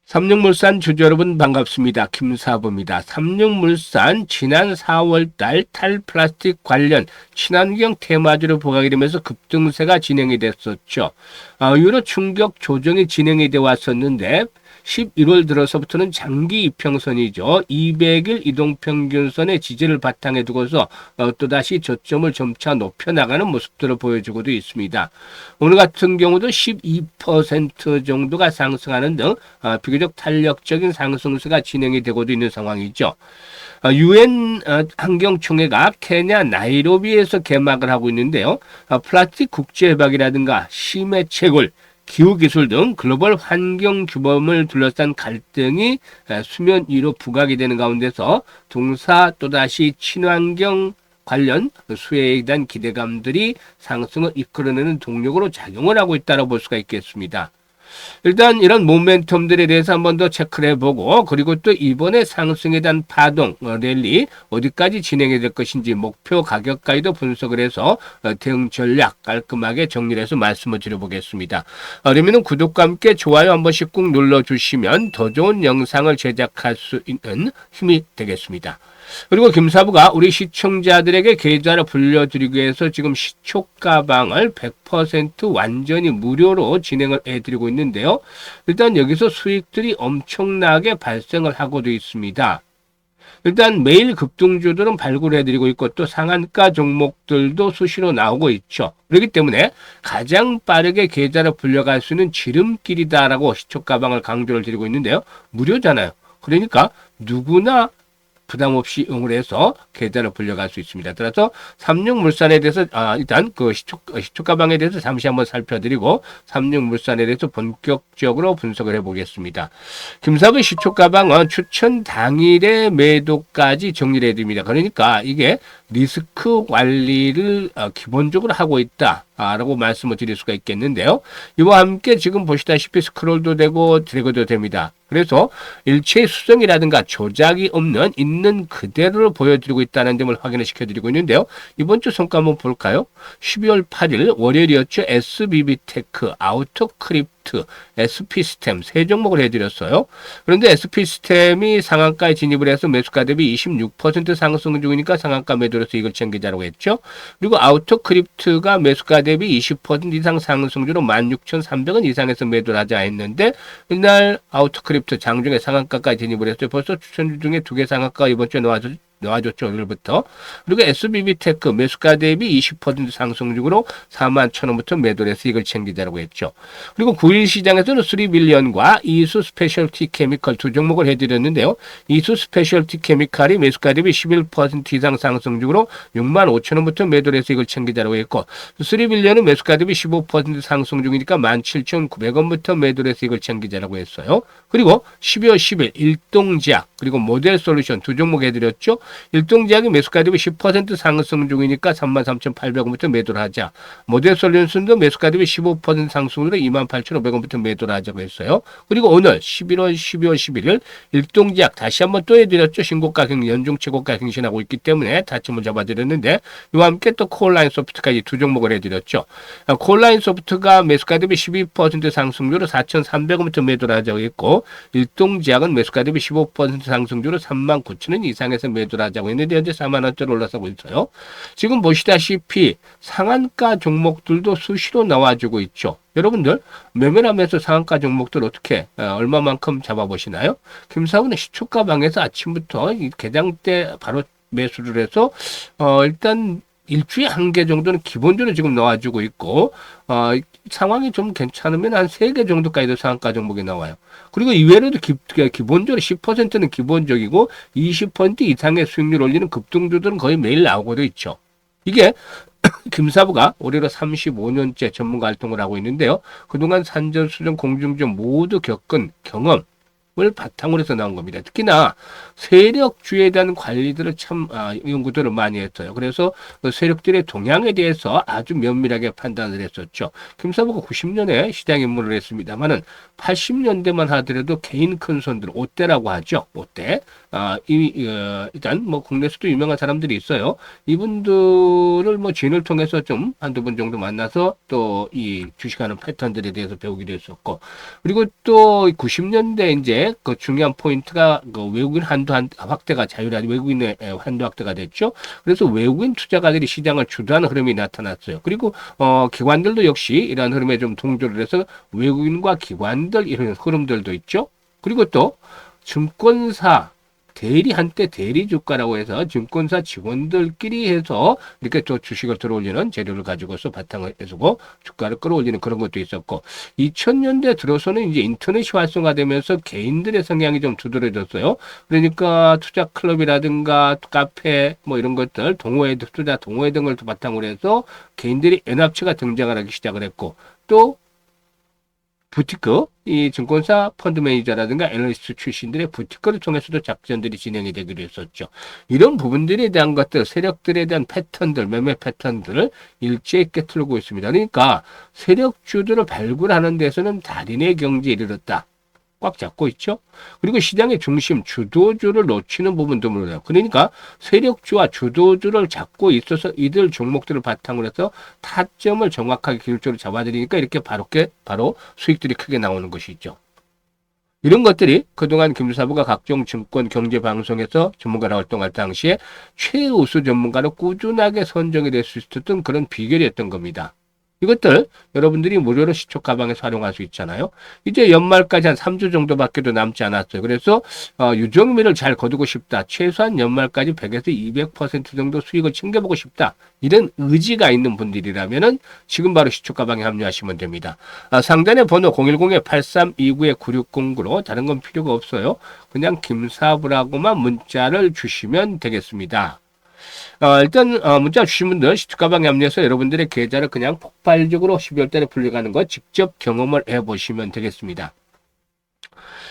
삼육물산 주주 여러분 반갑습니다. 김사부입니다. 삼육물산 지난 4월달 탈플라스틱 관련 친환경 테마주를 부각이 되면서 급등세가 진행이 됐었죠. 이후로 충격 조정이 진행이 되어 왔었는데 11월 들어서부터는 장기 이평선이죠. 200일 이동평균선의 지지를 바탕에 두고서 또다시 저점을 점차 높여나가는 모습들을 보여주고도 있습니다. 오늘 같은 경우도 12% 정도가 상승하는 등 비교적 탄력적인 상승세가 진행이 되고도 있는 상황이죠. 유엔 환경총회가 케냐 나이로비에서 개막을 하고 있는데요. 플라스틱 국제협약이라든가 심해 채굴, 기후기술 등 글로벌 환경 규범을 둘러싼 갈등이 수면 위로 부각이 되는 가운데서 동사 또다시 친환경 관련 수혜에 대한 기대감들이 상승을 이끌어내는 동력으로 작용을 하고 있다고 볼 수가 있겠습니다. 일단 이런 모멘텀들에 대해서 한 번 더 체크를 해보고, 그리고 또 이번에 상승에 대한 파동, 랠리 어디까지 진행이 될 것인지 목표 가격까지도 분석을 해서 대응 전략 깔끔하게 정리를 해서 말씀을 드려보겠습니다. 그러면 구독과 함께 좋아요 한 번씩 꾹 눌러주시면 더 좋은 영상을 제작할 수 있는 힘이 되겠습니다. 그리고 김사부가 우리 시청자들에게 계좌를 불려드리기 위해서 지금 시초가방을 100% 완전히 무료로 진행을 해드리고 있는데요. 일단 여기서 수익들이 엄청나게 발생을 하고도 있습니다. 일단 매일 급등주들은 발굴해드리고 있고 또 상한가 종목들도 수시로 나오고 있죠. 그렇기 때문에 가장 빠르게 계좌를 불려갈 수 있는 지름길이다라고 시초가방을 강조를 드리고 있는데요. 무료잖아요. 그러니까 누구나 부담 없이 응을 해서 계좌를 불려갈 수 있습니다. 따라서 삼육물산에 대해서 일단 그 시초가방에 대해서 잠시 한번 살펴드리고 삼육물산에 대해서 본격적으로 분석을 해보겠습니다. 김사부 시초가방은 추천 당일의 매도까지 정리를 해드립니다. 그러니까 이게 리스크 관리를 기본적으로 하고 있다라고 말씀을 드릴 수가 있겠는데요. 이와 함께 지금 보시다시피 스크롤도 되고 드래그도 됩니다. 그래서 일체 수정이라든가 조작이 없는 있는 그대로를 보여드리고 있다는 점을 확인을 시켜드리고 있는데요. 이번 주 성과 한번 볼까요? 12월 8일 월요일이었죠. SBB테크, 아우토크립트, SP스템 세 종목을 해드렸어요. 그런데 SP스템이 상한가에 진입을 해서 매수가 대비 26% 상승 중이니까 상한가 매도로서 이걸 챙기자라고 했죠. 그리고 아우토크립트가 매수가 대비 20% 이상 상승주로 16,300원 이상에서 매도를 하자 했는데 이날 아우토크립트 장중에 상한가까지 진입을 했어요. 벌써 추천주 중에 2개 상한가가 이번 주에 놓아줬죠. 오늘부터. 그리고 SBB테크 매수가 대비 20% 상승 중으로 41,000원부터 매도를 해서 이걸 챙기자라고 했죠. 그리고 9일 시장에서는 3빌리언과 이수 스페셜티 케미컬 두 종목을 해드렸는데요. 이수 스페셜티 케미칼이 매수가 대비 11% 이상 상승 중으로 65,000원부터 매도를 해서 이걸 챙기자라고 했고 3빌리언은 매수가 대비 15% 상승 중이니까 17,900원부터 매도를 해서 이걸 챙기자라고 했어요. 그리고 12월 10일 일동제약 그리고 모델솔루션 두 종목 해드렸죠. 일동제약이 매수가 대비 10% 상승 중이니까 33,800원부터 매도를 하자. 모델솔루션도 매수가 대비 15% 상승으로 28,500원부터 매도를 하자고 했어요. 그리고 오늘 12월 11일 일동제약 다시 한번 또 해드렸죠. 신고가 연중 최고가 갱신하고 있기 때문에 타점을 잡아드렸는데 이와 함께 또 콜라인 소프트까지 두 종목을 해드렸죠. 콜라인 소프트가 매수가 대비 12% 상승률로 4,300원부터 매도를 하자고 했고 일동제약은 매수가 대비 15% 상승률로 39,000원 이상에서 매도를 하자고 했는데 현재 4만원대로 올라서고 있어요. 지금 보시다시피 상한가 종목들도 수시로 나와주고 있죠. 여러분들 매매하면서 상한가 종목들 어떻게 얼마만큼 잡아보시나요? 김사부는 시초가방에서 아침부터 개장 때 바로 매수를 해서 일단 일주일에 한 개 정도는 기본적으로 지금 나와주고 있고 상황이 좀 괜찮으면 한 3개 정도까지도 상한가 종목이 나와요. 그리고 이외에도 기본적으로 10%는 기본적이고 20% 이상의 수익률 올리는 급등주들은 거의 매일 나오고도 있죠. 이게 김사부가 올해로 35년째 전문가 활동을 하고 있는데요. 그동안 산전, 수전, 공중전 모두 겪은 경험, 바탕으로 해서 나온 겁니다. 특히나 세력주에 대한 관리들을 참 연구들을 많이 했어요. 그래서 그 세력들의 동향에 대해서 아주 면밀하게 판단을 했었죠. 김사부가 90년에 시장 입문을 했습니다만은 80년대만 하더라도 개인 큰 손들 5대라고 하죠. 5대. 일단 뭐 국내에서도 유명한 사람들이 있어요. 이분들을 뭐 지인을 통해서 좀 한두 번 정도 만나서 또 이 주식하는 패턴들에 대해서 배우기도 했었고, 그리고 또 90년대 이제 그 중요한 포인트가 그 외국인 한도 확대가 자유화된 외국인의 한도 확대가 됐죠. 그래서 외국인 투자가들이 시장을 주도하는 흐름이 나타났어요. 그리고 기관들도 역시 이러한 흐름에 좀 동조를 해서 외국인과 기관들 이런 흐름들도 있죠. 그리고 또 증권사 한때 대리 주가라고 해서 증권사 직원들끼리 해서 이렇게 또 주식을 들어올리는 재료를 가지고서 바탕을 해주고 주가를 끌어올리는 그런 것도 있었고, 2000년대 들어서는 이제 인터넷이 활성화되면서 개인들의 성향이 좀 두드러졌어요. 그러니까 투자 클럽이라든가 카페 뭐 이런 것들, 투자 동호회 등을 바탕으로 해서 개인들이 연합체가 등장을 하기 시작을 했고, 또 부티크, 이 증권사 펀드 매니저라든가 애널리스트 출신들의 부티크를 통해서도 작전들이 진행이 되기도 했었죠. 이런 부분들에 대한 것들, 세력들에 대한 패턴들, 매매 패턴들을 일제 있게 틀고 있습니다. 그러니까 세력주들을 발굴하는 데서는 달인의 경지에 이르렀다. 꽉 잡고 있죠. 그리고 시장의 중심, 주도주를 놓치는 부분도 물어요. 그러니까 세력주와 주도주를 잡고 있어서 이들 종목들을 바탕으로 해서 타점을 정확하게 기술적으로 잡아들이니까 이렇게 바로 수익들이 크게 나오는 것이죠. 이런 것들이 그동안 김사부가 각종 증권 경제 방송에서 전문가로 활동할 당시에 최우수 전문가로 꾸준하게 선정이 될 수 있었던 그런 비결이었던 겁니다. 이것들 여러분들이 무료로 시초 가방에서 활용할 수 있잖아요. 이제 연말까지 한 3주 정도밖에도 남지 않았어요. 그래서 유정미를 잘 거두고 싶다. 최소한 연말까지 100에서 200% 정도 수익을 챙겨보고 싶다. 이런 의지가 있는 분들이라면은 지금 바로 시초 가방에 합류하시면 됩니다. 상단의 번호 010-8329-9609로 다른 건 필요가 없어요. 그냥 김사부라고만 문자를 주시면 되겠습니다. 일단 문자 주신 분들 시초가방에 합류해서 여러분들의 계좌를 그냥 폭발적으로 12월 달에 불려가는 거 직접 경험을 해보시면 되겠습니다.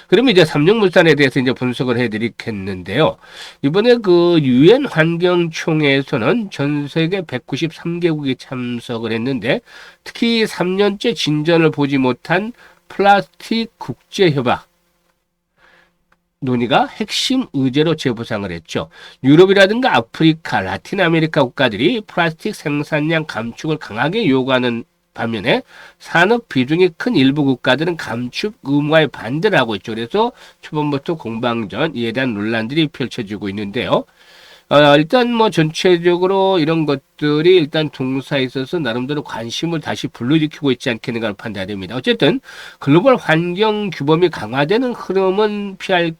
그러면 이제 삼성물산에 대해서 이제 분석을 해드리겠는데요. 이번에 그 유엔 환경총회에서는 전 세계 193개국이 참석을 했는데, 특히 3년째 진전을 보지 못한 플라스틱 국제협약 논의가 핵심 의제로 재부상을 했죠. 유럽이라든가 아프리카, 라틴 아메리카 국가들이 플라스틱 생산량 감축을 강하게 요구하는 반면에 산업 비중이 큰 일부 국가들은 감축 의무화에 반대를 하고 있죠. 그래서 초반부터 공방전, 이에 대한 논란들이 펼쳐지고 있는데요. 일단 뭐 전체적으로 이런 것들이 일단 동사에 있어서 나름대로 관심을 다시 불러일으키고 있지 않겠는가를 판단해야 됩니다. 어쨌든 글로벌 환경 규범이 강화되는 흐름은 피할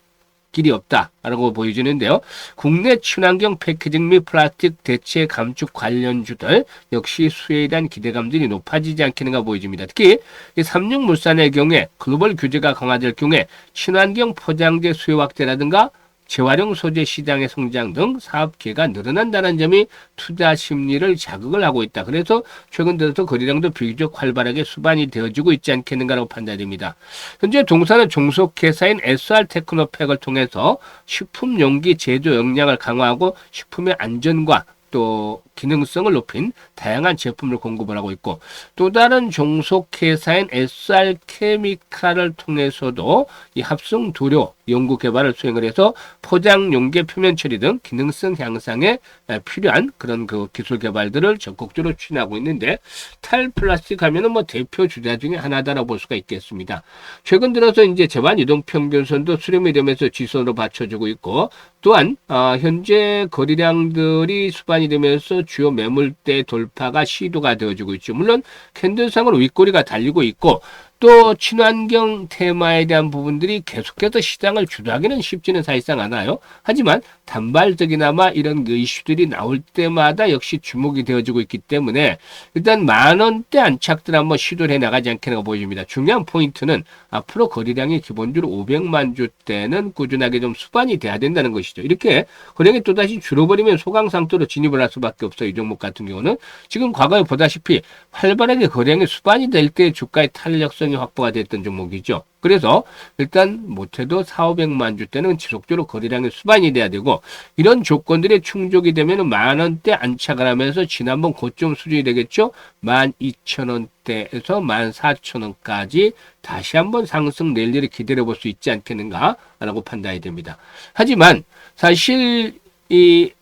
길이 없다라고 보여지는데요. 국내 친환경 패키징 및 플라스틱 대체 감축 관련주들 역시 수혜에 대한 기대감들이 높아지지 않겠는가 보여집니다. 특히 삼육물산의 경우에 글로벌 규제가 강화될 경우에 친환경 포장재 수요 확대라든가 재활용 소재 시장의 성장 등 사업 기회가 늘어난다는 점이 투자 심리를 자극을 하고 있다. 그래서 최근 들어서 거래량도 비교적 활발하게 수반이 되어지고 있지 않겠는가라고 판단됩니다. 현재 동사는 종속회사인 SR테크노팩을 통해서 식품 용기 제조 역량을 강화하고 식품의 안전과 또 기능성을 높인 다양한 제품을 공급을 하고 있고, 또 다른 종속회사인 SR케미칼을 통해서도 이 합성 도료 연구 개발을 수행을 해서 포장 용기 표면 처리 등 기능성 향상에 필요한 그런 그 기술 개발들을 적극적으로 추진하고 있는데, 탈플라스틱 하면은 뭐 대표 주자 중에 하나다라고 볼 수가 있겠습니다. 최근 들어서 이제 제반 이동 평균선도 수렴이 되면서 지선으로 받쳐주고 있고, 또한 현재 거래량들이 수반이 되면서 주요 매물대 돌파가 시도가 되어지고 있죠. 물론 캔들상으로 윗꼬리가 달리고 있고, 또 친환경 테마에 대한 부분들이 계속해서 시장을 주도하기는 쉽지는 사실상 않아요. 하지만 단발적이나마 이런 그 이슈들이 나올 때마다 역시 주목이 되어지고 있기 때문에 일단 10,000원대 안착들 한번 시도를 해나가지 않겠나 보여집니다. 중요한 포인트는 앞으로 거래량이 기본적으로 500만 주대는 꾸준하게 좀 수반이 돼야 된다는 것이죠. 이렇게 거래량이 또다시 줄어버리면 소강상태로 진입을 할 수밖에 없어요. 이 종목 같은 경우는 지금 과거에 보다시피 활발하게 거래량이 수반이 될 때 주가의 탄력성이 많이 확보가 됐던 종목이죠. 그래서 일단 못해도 4,500만 주대는 지속적으로 거래량이 수반이 돼야 되고, 이런 조건들이 충족이 되면 만 원대 안착을 하면서 지난번 고점 수준이 되겠죠. 12,000원대에서 14,000원까지 다시 한번 상승 랠리를 기다려 볼 수 있지 않겠는가라고 판단이 됩니다. 하지만 사실 이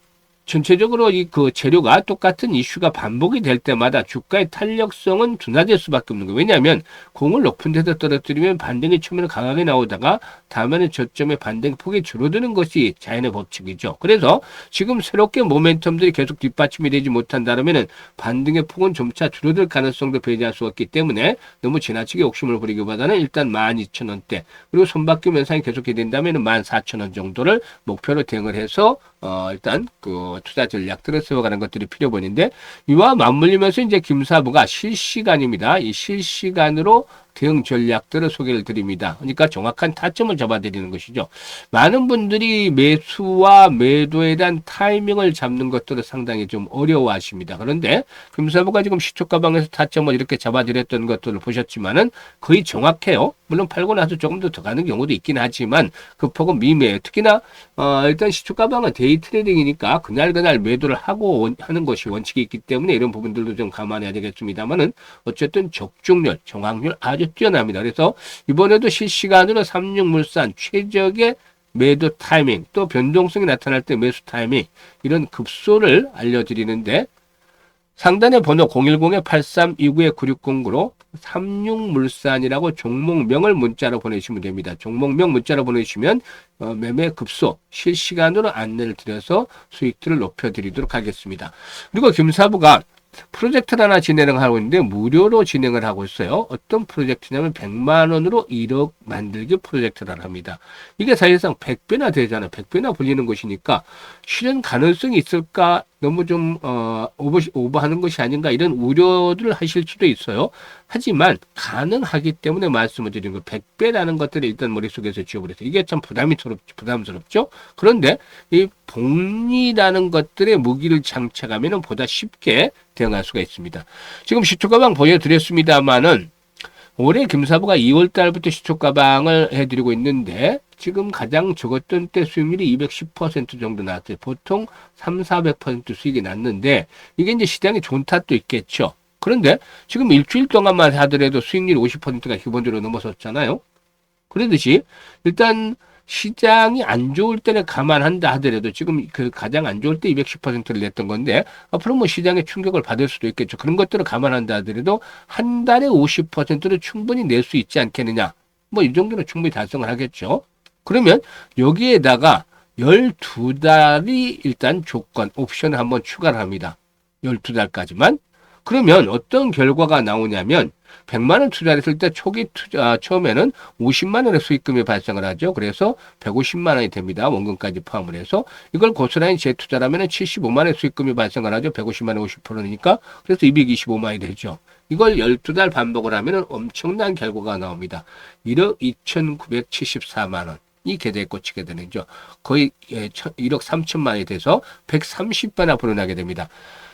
전체적으로 이 그 재료가 똑같은 이슈가 반복이 될 때마다 주가의 탄력성은 둔화될 수밖에 없는 거예요. 왜냐하면 공을 높은 데서 떨어뜨리면 반등이 처음에는 강하게 나오다가 다음에는 저점의 반등 폭이 줄어드는 것이 자연의 법칙이죠. 그래서 지금 새롭게 모멘텀들이 계속 뒷받침이 되지 못한다면은 반등의 폭은 점차 줄어들 가능성도 배제할 수 없기 때문에 너무 지나치게 욕심을 부리기보다는 일단 12,000원대 그리고 손바뀜 현상이 계속이 된다면 14,000원 정도를 목표로 대응을 해서 일단 그 투자 전략들을 세워가는 것들이 필요본인데, 이와 맞물리면서 이제 김사부가 실시간입니다. 이 실시간으로 대응 전략들을 소개를 드립니다. 그러니까 정확한 타점을 잡아드리는 것이죠. 많은 분들이 매수와 매도에 대한 타이밍을 잡는 것들을 상당히 좀 어려워하십니다. 그런데 김사부가 지금 시초가방에서 타점을 이렇게 잡아드렸던 것들을 보셨지만은 거의 정확해요. 물론 팔고 나서 조금 더 가는 경우도 있긴 하지만 그 폭은 미미해요. 특히나 일단 시초가방은 데이 트레이딩이니까 그날 매도를 하고 하는 것이 원칙이 있기 때문에 이런 부분들도 좀 감안해야 되겠습니다만은 어쨌든 적중률, 정확률 아주 뛰어납니다. 그래서 이번에도 실시간으로 삼육물산 최적의 매도 타이밍, 또 변동성이 나타날 때 매수 타이밍, 이런 급소를 알려드리는데, 상단의 번호 010-8329-9609로 삼육물산이라고 종목명을 문자로 보내시면 됩니다. 종목명 문자로 보내시면 매매 급소 실시간으로 안내를 드려서 수익들을 높여드리도록 하겠습니다. 그리고 김사부가 프로젝트를 하나 진행을 하고 있는데 무료로 진행을 하고 있어요. 어떤 프로젝트냐면 100만 원으로 1억 만들기 프로젝트를 합니다. 이게 사실상 100배나 되잖아요. 100배나 불리는 것이니까 실현 가능성이 있을까? 너무 좀 오버하는 것이 아닌가 이런 우려를 하실 수도 있어요. 하지만 가능하기 때문에 말씀을 드리는 거, 100배라는 것들을 일단 머릿속에서 지워버렸어요. 이게 참 부담스럽죠. 그런데 이 복리라는 것들의 무기를 장착하면 보다 쉽게 대응할 수가 있습니다. 지금 시초가방 보여드렸습니다만은 올해 김사부가 2월 달부터 시초가방을 해드리고 있는데 지금 가장 적었던 때 수익률이 210% 정도 나왔어요. 보통 300~400% 수익이 났는데 이게 이제 시장이 좋은 탓도 있겠죠. 그런데 지금 일주일 동안만 하더라도 수익률 50%가 기본적으로 넘어섰잖아요. 그러듯이 일단 시장이 안 좋을 때는 감안한다 하더라도 지금 그 가장 안 좋을 때 210%를 냈던 건데 앞으로 뭐 시장에 충격을 받을 수도 있겠죠. 그런 것들을 감안한다 하더라도 한 달에 50%를 충분히 낼 수 있지 않겠느냐. 뭐 이 정도는 충분히 달성을 하겠죠. 그러면 여기에다가 12달이 일단 조건, 옵션을 한번 추가를 합니다. 12달까지만. 그러면 어떤 결과가 나오냐면 100만 원 투자를 했을 때 초기 투자 처음에는 50만 원의 수익금이 발생을 하죠. 그래서 150만 원이 됩니다. 원금까지 포함을 해서 이걸 고스란히 재투자라면 75만 원의 수익금이 발생을 하죠. 150만 원 50%니까 그래서 225만 원이 되죠. 이걸 12달 반복을 하면 엄청난 결과가 나옵니다. 1억 2,974만 원. 이 계좌에 꽂히게 되는 거죠. 거의 1억 3천만 원이 돼서 130배나 불어나게 됩니다.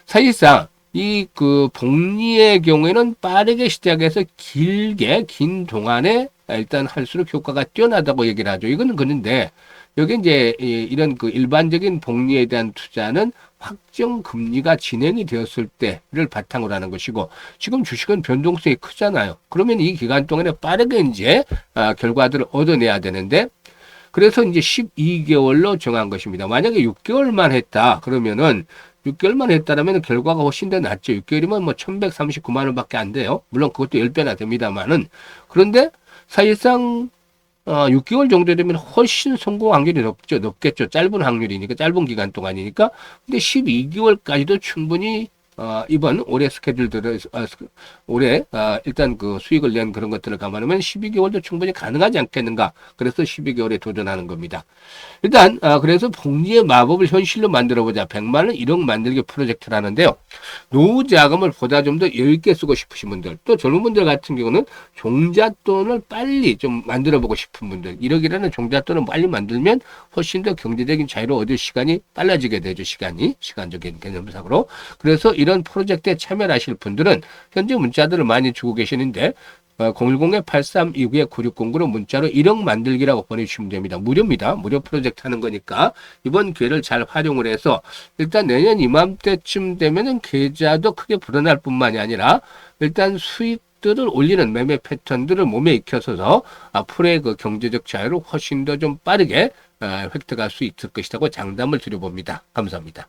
사실상 이 그 복리의 경우에는 빠르게 시작해서 긴 동안에 일단 할수록 효과가 뛰어나다고 얘기를 하죠. 이거는 그런데 여기 이제 이런 그 일반적인 복리에 대한 투자는 확정 금리가 진행이 되었을 때를 바탕으로 하는 것이고 지금 주식은 변동성이 크잖아요. 그러면 이 기간 동안에 빠르게 이제 결과들을 얻어내야 되는데 그래서 이제 12개월로 정한 것입니다. 만약에 6개월만 했다 그러면은 6개월만 했다라면 결과가 훨씬 더 낫죠. 6개월이면 뭐 1,139만 원밖에 안 돼요. 물론 그것도 10배나 됩니다만은. 그런데 사실상 6개월 정도 되면 훨씬 성공 확률이 높겠죠. 짧은 확률이니까, 짧은 기간 동안이니까. 근데 12개월까지도 충분히 이번 올해 스케줄들을 올해 일단 그 수익을 낸 그런 것들을 감안하면 12개월도 충분히 가능하지 않겠는가. 그래서 12개월에 도전하는 겁니다. 일단 그래서 복리의 마법을 현실로 만들어보자. 100만 원 1억 만들기 프로젝트를 하는데요. 노후 자금을 보다 좀 더 여유 있게 쓰고 싶으신 분들, 또 젊은 분들 같은 경우는 종잣돈을 빨리 좀 만들어보고 싶은 분들, 1억이라는 종잣돈을 빨리 만들면 훨씬 더 경제적인 자유를 얻을 시간이 빨라지게 되죠. 시간적인 개념상으로. 그래서 이런 프로젝트에 참여를 하실 분들은 현재 문자들을 많이 주고 계시는데 010-8329-9609로 문자로 1억 만들기라고 보내주시면 됩니다. 무료입니다. 무료 프로젝트 하는 거니까 이번 기회를 잘 활용을 해서 일단 내년 이맘때쯤 되면은 계좌도 크게 불어날 뿐만이 아니라 일단 수익들을 올리는 매매 패턴들을 몸에 익혀서 앞으로의 그 경제적 자유를 훨씬 더 좀 빠르게 획득할 수 있을 것이라고 장담을 드려봅니다. 감사합니다.